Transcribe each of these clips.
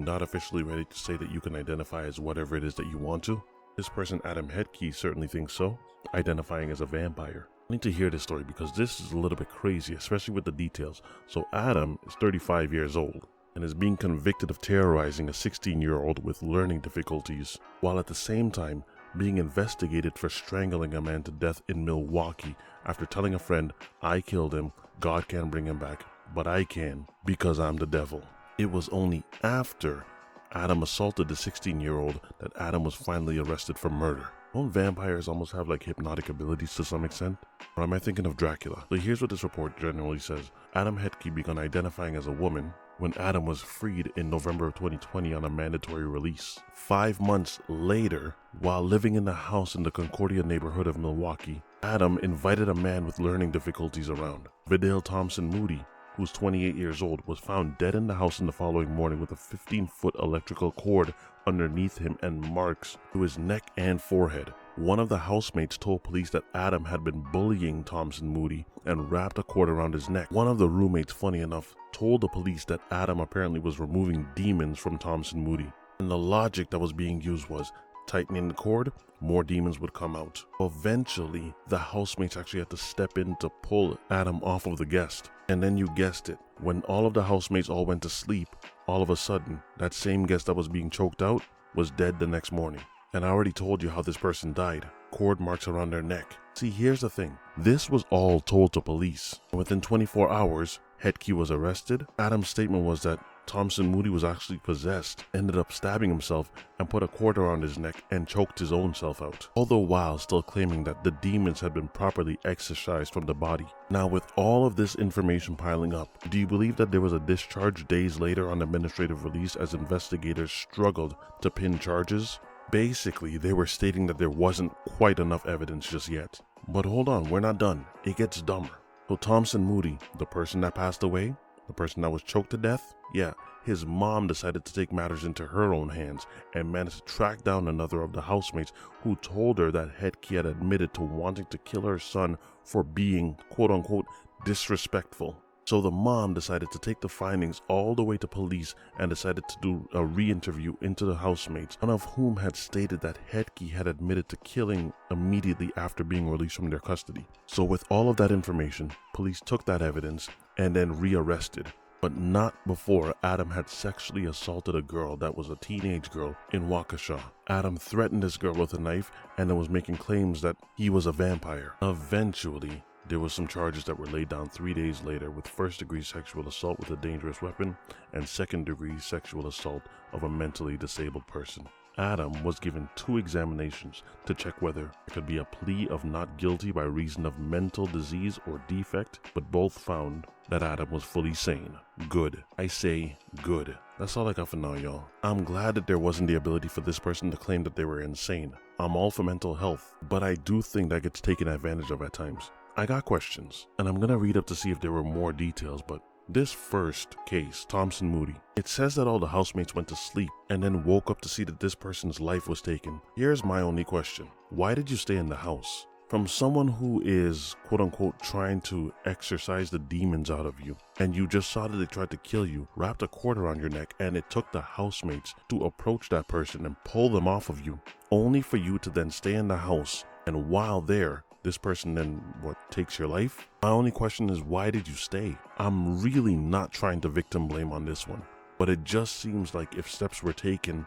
not officially ready to say that you can identify as whatever it is that you want to? This person, Sabrina Hetke, certainly thinks so, identifying as a vampire. I need to hear this story because this is a little bit crazy, especially with the details. So Adam is 35 years old and is being convicted of terrorizing a 16-year-old with learning difficulties, while at the same time being investigated for strangling a man to death in Milwaukee after telling a friend, "I killed him, God can't bring him back, but I can because I'm the devil." It was only after Adam assaulted the 16-year-old that Adam was finally arrested for murder. Don't vampires almost have like hypnotic abilities to some extent? Or am I thinking of Dracula? So here's what this report generally says. Adam Hetke began identifying as a woman when Adam was freed in November of 2020 on a mandatory release. 5 months later, while living in the house in the Concordia neighborhood of Milwaukee, Adam invited a man with learning difficulties around. Vidal Thompson Moody, who's 28 years old, was found dead in the house in the following morning with a 15-foot electrical cord underneath him and marks to his neck and forehead. One of the housemates told police that Adam had been bullying Thompson Moody and wrapped a cord around his neck. One of the roommates, funny enough, told the police that Adam apparently was removing demons from Thompson Moody. And the logic that was being used was, tightening the cord, more demons would come out. Eventually, the housemates actually had to step in to pull Adam off of the guest. And then you guessed it, when all of the housemates all went to sleep, all of a sudden, that same guest that was being choked out was dead the next morning. And I already told you how this person died. Cord marks around their neck. See, here's the thing. This was all told to police. Within 24 hours, Hetke was arrested. Adam's statement was that Thompson Moody was actually possessed, ended up stabbing himself and put a cord around his neck and choked his own self out. All the while still claiming that the demons had been properly exorcised from the body. Now with all of this information piling up, do you believe that there was a discharge days later on administrative release as investigators struggled to pin charges? Basically, they were stating that there wasn't quite enough evidence just yet. But hold on, we're not done. It gets dumber. So Thompson Moody, the person that passed away, the person that was choked to death, yeah, his mom decided to take matters into her own hands and managed to track down another of the housemates who told her that Hetke had admitted to wanting to kill her son for being, quote-unquote, disrespectful. So the mom decided to take the findings all the way to police and decided to do a re-interview into the housemates, one of whom had stated that Hetke had admitted to killing immediately after being released from their custody. So with all of that information, police took that evidence and then re-arrested, but not before Adam had sexually assaulted a girl that was a teenage girl in Waukesha. Adam threatened this girl with a knife and then was making claims that he was a vampire. Eventually, there was some charges that were laid down 3 days later with first-degree sexual assault with a dangerous weapon and second-degree sexual assault of a mentally disabled person. Adam was given 2 examinations to check whether there could be a plea of not guilty by reason of mental disease or defect, but both found that Adam was fully sane. Good. I say good. That's all I got for now, y'all. I'm glad that there wasn't the ability for this person to claim that they were insane. I'm all for mental health, but I do think that gets taken advantage of at times. I got questions, and I'm gonna read up to see if there were more details, but this first case, Thompson Moody, it says that all the housemates went to sleep and then woke up to see that this person's life was taken. Here's my only question. Why did you stay in the house? From someone who is, quote-unquote, trying to exorcise the demons out of you, and you just saw that they tried to kill you, wrapped a cord around your neck, and it took the housemates to approach that person and pull them off of you, only for you to then stay in the house, and while there, this person then, takes your life? My only question is, why did you stay? I'm really not trying to victim blame on this one, but it just seems like if steps were taken,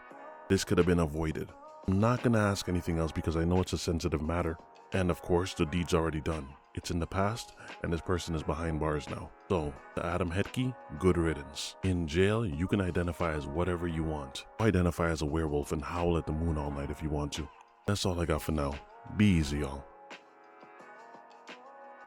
this could have been avoided. I'm not gonna ask anything else because I know it's a sensitive matter, and of course, the deed's already done. It's in the past, and this person is behind bars now. So, to Adam Hetke, good riddance. In jail, you can identify as whatever you want. Identify as a werewolf and howl at the moon all night if you want to. That's all I got for now. Be easy, y'all.